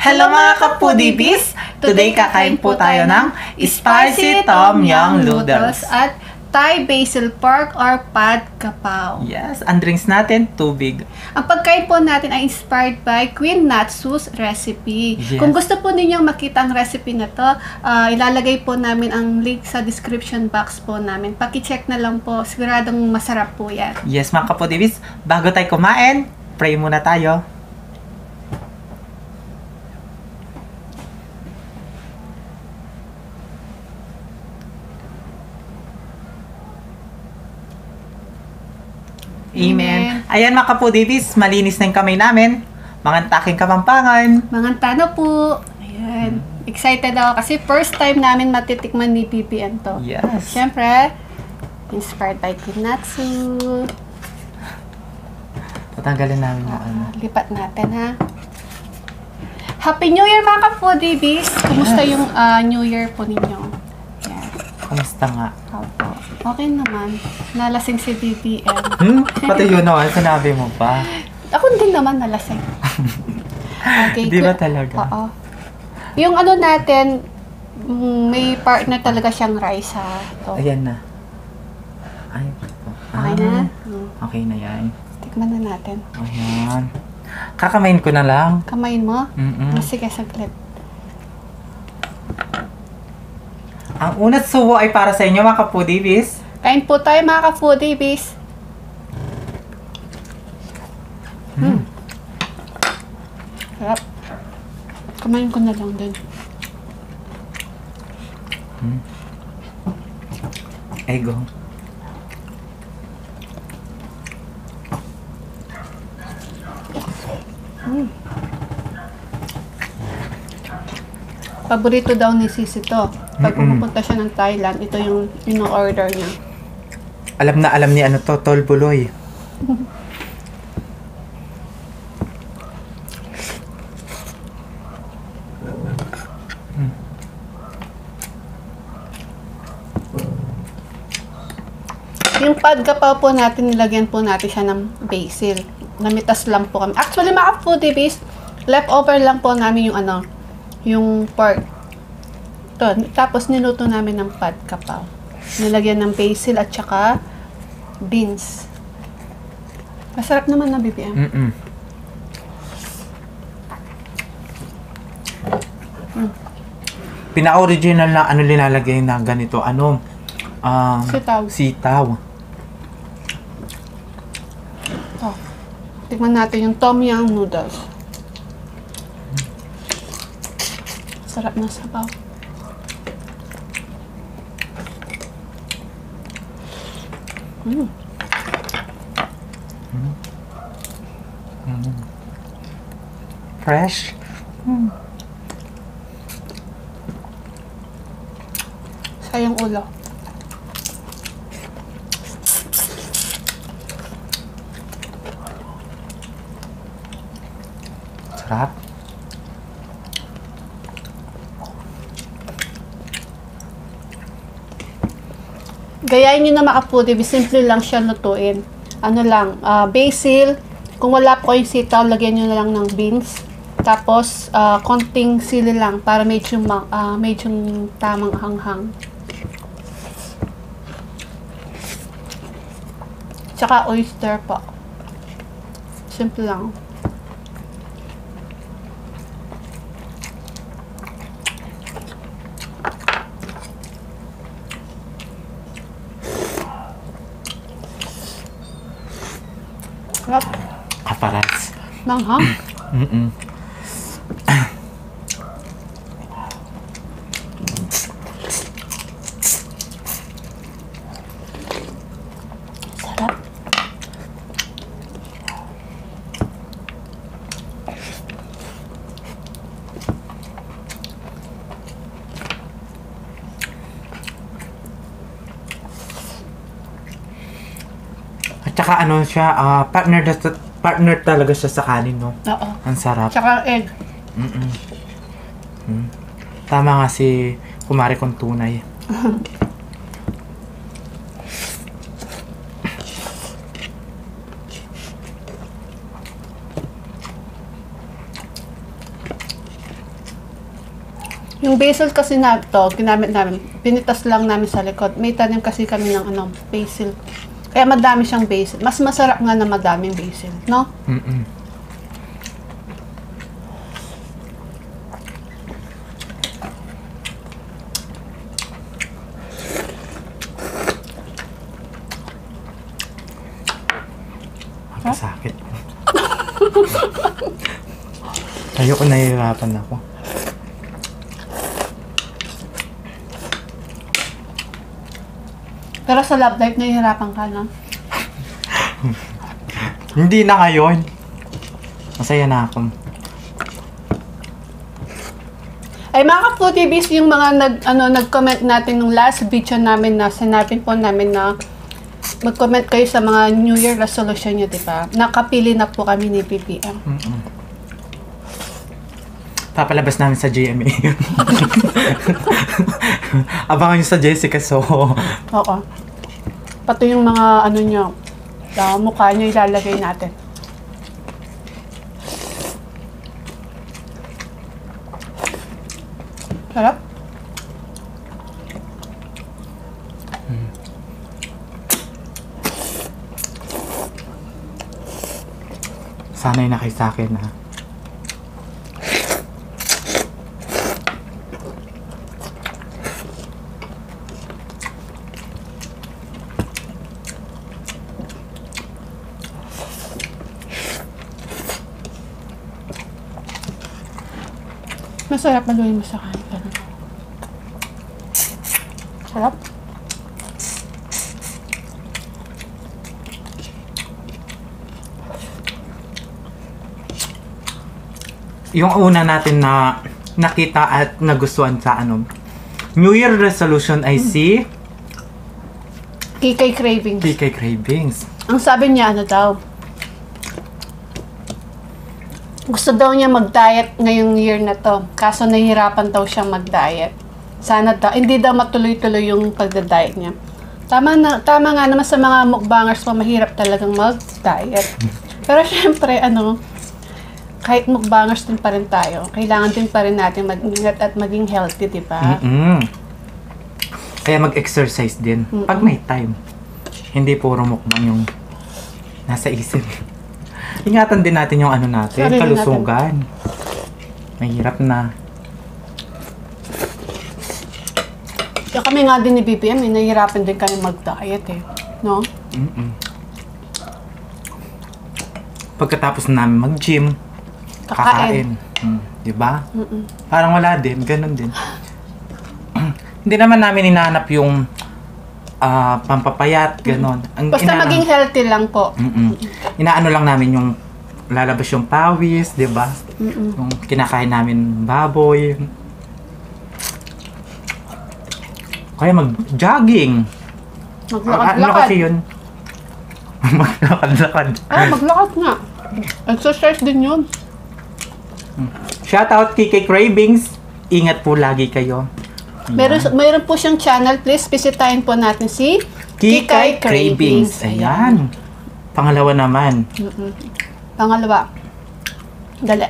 Hello mga kapudibis! Today kakain po tayo ng spicy tom yum noodles at Thai basil pork or pad kapaw. Yes, ang drinks natin, tubig. Ang pagkain po natin ay inspired by Queen Natsu's recipe. Yes. Kung gusto po ninyong makita ang recipe na to, ilalagay po namin ang link sa description box po namin. Paki-check na lang po, siguradong masarap po yan. Yes mga kapudibis, bago tayo kumain, pray muna tayo. Amen. Ayan mga kapudibis, malinis na yung kamay namin. Mga taking kapampangan. Mga tano po. Ayan. Excited ako kasi first time namin matitikman ni BBM to. Yes. Siyempre, inspired by Queen Natsu. Tatanggalin namin yung ano. Lipat natin ha. Happy New Year mga ka-foodies! Kumusta yung New Year po ninyo? Yan. Kumusta nga? Opo. Okay naman. Nalasing si BBM. Pati yun naman, sinabi mo pa. Ako din naman nalasing. Okay. Di ba talaga? Oo. Yung ano natin, may partner talaga siyang rice ha. To. Ayan na. Ay, Okay na? Okay na yan. Tikman na natin. Ayan. Kakamain ko na lang. Kamain mo? Mm-mm. Sige, saglit. Ang unat subo ay para sa inyo mga kapudibis. Kain po tayo mga ka-foodies. Sarap. Kumain ko na lang din. Ego. Paborito daw ni Sisi to. Pag pumupunta siya ng Thailand, ito yung ino-order niya. Alam na alam ni ano to, Tol Buloy. Yung pad kapaw po natin, nilagyan po natin siya ng basil. Namitas lang po kami. Actually, mga foodies, leftover lang po namin yung ano, yung pork. Ito, tapos niluto namin ng pad kapaw. Nilagyan ng basil at saka beans. Masarap naman na BBM. Pina-original na ano linalagay na ganito, ano? Sitaw. Sitaw. Oh. Tikman natin yung tom yum noodles. Sarap na sabaw. Fresh. Sayang ulo. Sarap. Gayahin nyo na makaputi, simple lang siya lutuin. Ano lang, basil, kung wala po kayong sitaw, lagyan nyo na lang ng beans. Tapos, konting sili lang para medyo tamang hanghang. Tsaka oyster po. Simple lang. Sarap. Kaparas. Manghang. Sarap. At saka ano siya, partner talaga siya sa kanin, no? Oo. Ang sarap. Tsaka egg. Tama nga si Kumari kong tunay. Yung basil kasi na to, ginamit namin, pinitas lang namin sa likod. May tanim kasi kami ng basil. Kaya madami siyang basil. Mas masarap nga na madaming basil, no? Sakit. Ayoko, nahihirapan ako. Pero sa love life, nahihirapan ka, no? Hindi na ngayon. Masaya na ako. Ay mga ka-foodies, yung mga nag-comment natin nung last video namin na sinabi po namin na mag-comment kayo sa mga New Year resolution nyo, di ba? Nakapili na po kami ni BBM. Papalabas namin sa GMA. Abangan nyo sa Jessica So. Oo. Pati yung mga nyo, mukha nyo ilalagay natin. Sarap? Sanay na kayo sa akin, ha? Masarap maluin mo sa kanin. Ganun. Sarap? Yung una natin na nakita at nagustuhan sa New Year resolution ay si Kikay Cravings. Kikay Cravings. Ang sabi niya, daw, gusto daw niya mag-diet ngayong year na to. Kaso nahihirapan daw siyang mag-diet. Sana daw, hindi daw matuloy-tuloy yung pagda-diet niya. Tama nga naman sa mga mukbangers mo, mahirap talagang mag-diet. Pero syempre, kahit mukbangers din pa rin tayo, kailangan din pa rin natin mag-ingat at maging healthy, di ba? Kaya mag-exercise din pag may time. Hindi puro mukbang yung nasa isip. Ingatan din natin yung natin, Sarili kalusugan. Mahirap na. Kaya kami nga din ni BBM, nahihirapan din kami mag-diet no? Pagkatapos namin mag-gym, kakain. Diba? Parang wala din, ganun din. Hindi naman namin hinahanap yung pampapayat, ganun. Basta maging healthy lang po. Inaano lang namin yung lalabas yung pawis, diba? Yung kinakain namin baboy. Kaya mag-jogging. Maglakad-lakad. Ano kasi yun? Maglakad-lakad. Maglakad nga. Exercise din yun. Shoutout Kikay Cravings. Ingat po lagi kayo. Mayroon po siyang channel. Please visitahin po natin si Kikay Cravings. Ayan. Pangalawa naman. Pangalawa. Dali.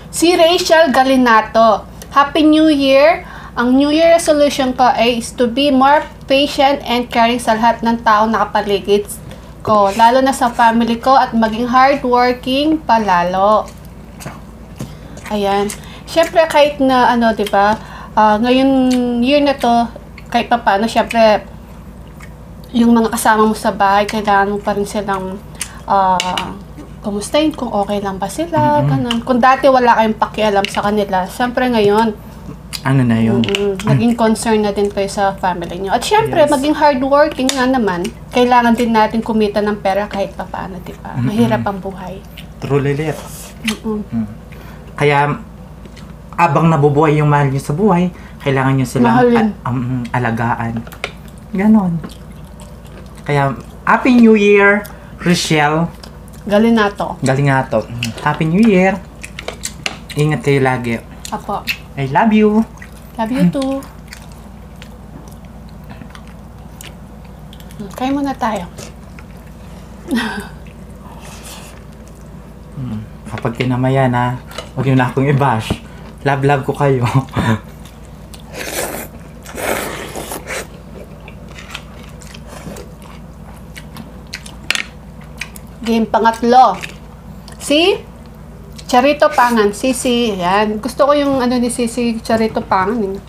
Si Rachel Galinato. Happy New Year! Ang New Year resolution ko ay is to be more patient and caring sa lahat ng tao na kapaligid ko. Lalo na sa family ko at maging hardworking palalo. Ayan. Siyempre kahit na diba, ngayon year na to, kahit pa paano, siyempre, yung mga kasama mo sa bahay, kailangan mo pa rin silang kumustahin kung okay lang ba sila, ganun. Kung dati wala kayong pakialam sa kanila, siyempre ngayon, ano na yun? naging concern na din kayo sa family nyo. At siyempre, maging hardworking nga naman, kailangan din natin kumita ng pera kahit pa paano, diba? Mahirap ang buhay. True lilit. Kaya, abang nabubuhay yung mahal nyo sa buhay, kailangan nyo silang alagaan. Ganon. Kaya, Happy New Year, Rochelle Galinato. Happy New Year. Ingat kayo lagi. Apo. I love you. Love you too. Kain muna tayo. Kapag kinamayan, Huwag yun na akong i-bash. Love ko kayo. Game pangatlo. Si Charito Pangan. Sisi. Yan. Gusto ko yung ano ni Sisi Charito Pangan. Eh.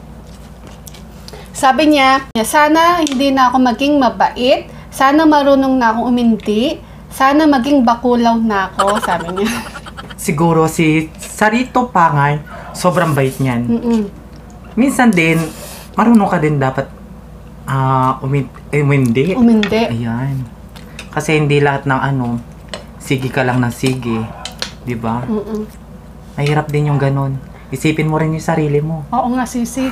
Sabi niya, sana hindi na ako maging mabait. Sana marunong na akong umindi. Sana maging bakulaw na ako. Sabi niya. Siguro si Charito Pangan, sobrang bait niyan. Minsan din, marunong ka din dapat umindi. Umindi. Ayan. Kasi hindi lahat ng ano, sige ka lang ng sige. Diba? Mahirap din yung ganun. Isipin mo rin yung sarili mo. Oo nga, Sisi.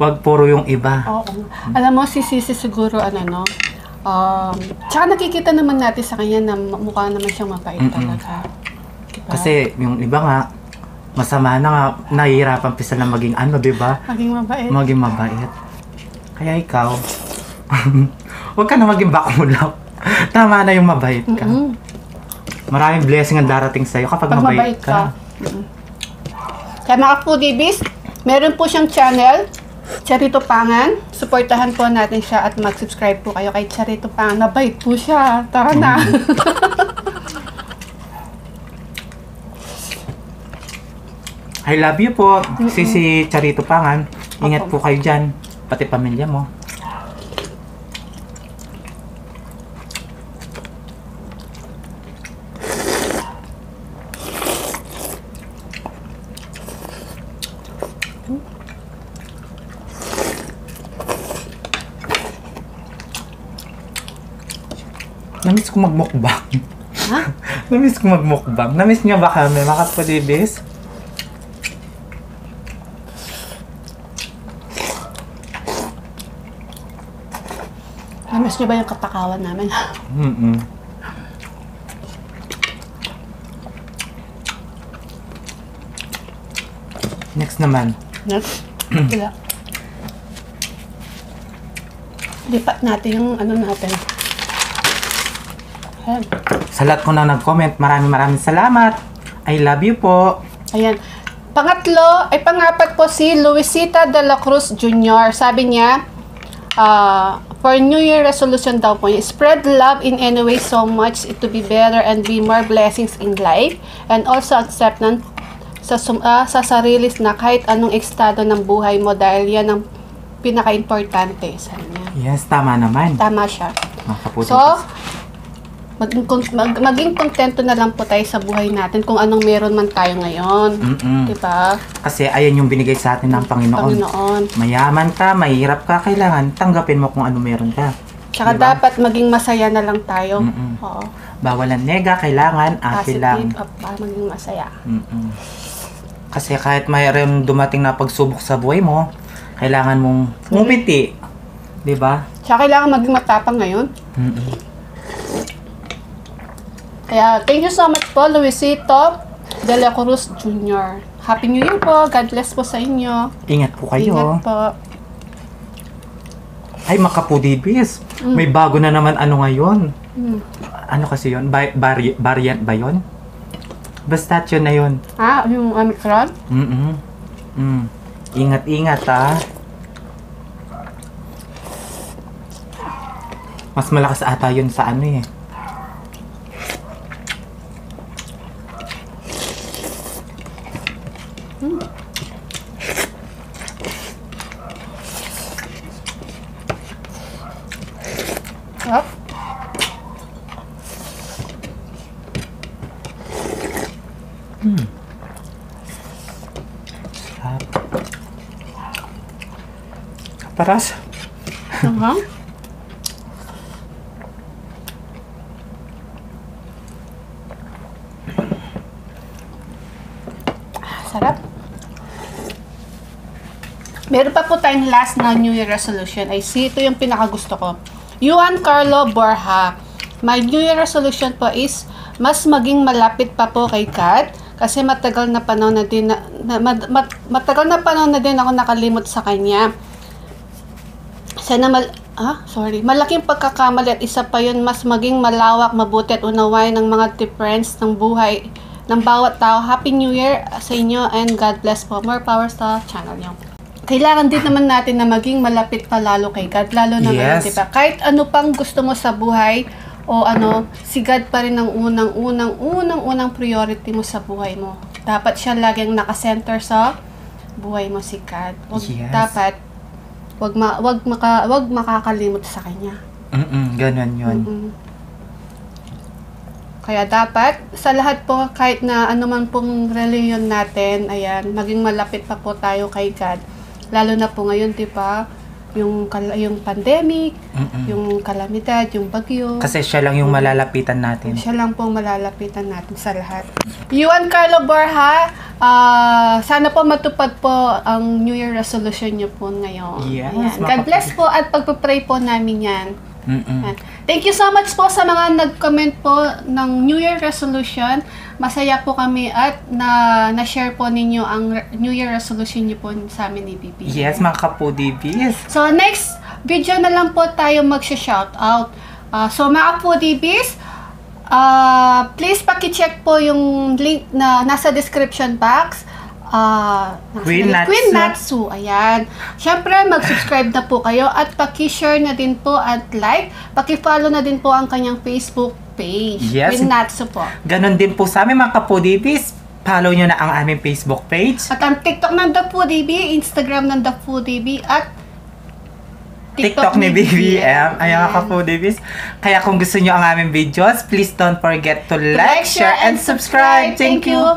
Wag puro yung iba. Oo. Alam mo, si Sisi siguro, ano, no? Tsaka nakikita naman natin sa kanya na mukha naman siyang mabait talaga. Diba? Kasi yung iba nga, masama na nga, nahihirapan pisa na maging ano, diba? Maging mabait. Maging mabait. Kaya ikaw, wag ka na maging bakulaw. Tama na yung mabait ka. Maraming blessing ang darating sa'yo kapag mabait ka. Kaya mga foodies, meron po siyang channel, Charito Pangan. Suportahan po natin siya at mag-subscribe po kayo kay Charito Pangan. Mabait po siya. Tara na. I love you po, si Charito Pangan. Ingat po kayo dyan, pati pamilya mo. Namiss ko magmukbang. Ha? Namiss ko magmukbang. Namiss niyo ba kami, mga kapalibis? Namiss niyo ba yung katakawan namin? Next naman. Next? Wala. Lipat natin yung ano natin. Ayan. Sa lahat ko na nag-comment, maraming salamat. I love you po. Ayan. Pangapat po si Luisita de la Cruz Jr. Sabi niya, for New Year resolution daw po niya, spread love in any way so much to be better and be more blessings in life. And also acceptance sa sarili na kahit anong estado ng buhay mo dahil yan ang pinaka-importante. Sabi niya. Yes, tama naman. Tama siya. Makaputi. So, maging kontento na lang po tayo sa buhay natin kung anong meron man tayo ngayon. Diba? Kasi ayan yung binigay sa atin ng Panginoon. Mayaman ka, mahirap ka, kailangan tanggapin mo kung ano meron ka. Tsaka diba? Dapat maging masaya na lang tayo. Oo. Bawal ang nega, kailangan happy lang. Maging masaya. Kasi kahit mayroon dumating na pagsubok sa buhay mo, kailangan mong umiti. Diba? Tsaka kailangan maging matapang ngayon. Kaya, thank you so much po, Luisito de la Cruz Jr. Happy New Year po. God bless po sa inyo. Ingat po kayo. Ingat po. Ay, makapudibis. May bago na naman ano ngayon. Ano kasi yun? Variant ba yun? Basta yun na yun. Yung Omicron? Ingat-ingat Mas malakas ata yun sa ano eh. Sarap. Sarap. Kaparas. Sarap. Meron pa po tayong last na New Year resolution. Ito yung pinakagusto ko. Juan Carlo Borja. My New Year resolution po is mas maging malapit pa po kay Kat kasi matagal na panahon na din ako nakalimot sa kanya. Malaking pagkakamali at isa pa yun, mas maging malawak, mabuti at unawain ng mga difference ng buhay ng bawat tao. Happy New Year sa inyo and God bless po. More power sa channel nyo. Kailangan din naman natin na maging malapit pa lalo kay God. Lalo na ngayon, diba? Kahit ano pang gusto mo sa buhay, o si God pa rin ang unang priority mo sa buhay mo. Dapat siya laging nakasenter sa buhay mo, si God. Dapat, wag makakalimot sa Kanya. Ganon yun. Kaya dapat, sa lahat po, kahit na anuman pong reliyon natin, ayan, maging malapit pa po tayo kay God. Lalo na po ngayon, diba, yung pandemic, yung kalamidad, yung bagyo. Kasi siya lang yung malalapitan natin. Siya lang po malalapitan natin sa lahat. Juan Carlo Borja, sana po matupad po ang New Year resolution niyo po ngayon. Yes, God bless po at pagpapray po namin yan. Thank you so much po sa mga nag-comment po ng New Year resolution. Masaya po kami at na-share po ninyo ang New Year resolution niyo po sa amin ni BB. Yes, mga ka-foodiebis. So, next video na lang po tayo mag-shoutout. So, mga foodiebis, please paki-check po yung link na nasa description box. Queen Natsu. Ayan. Siyempre, mag-subscribe na po kayo at paki-share na din po at like. Paki-follow na din po ang kanyang Facebook page. Yes. Queen Natsu po. Ganon din po sa amin, mga ka-foodiebis. Follow nyo na ang aming Facebook page. At ang TikTok ng The Foodiebie, Instagram ng The Foodiebie, at TikTok ni BBM. Ayan, mga ka-foodiebis. Kaya kung gusto nyo ang aming videos, please don't forget to like, share, and subscribe. Thank you!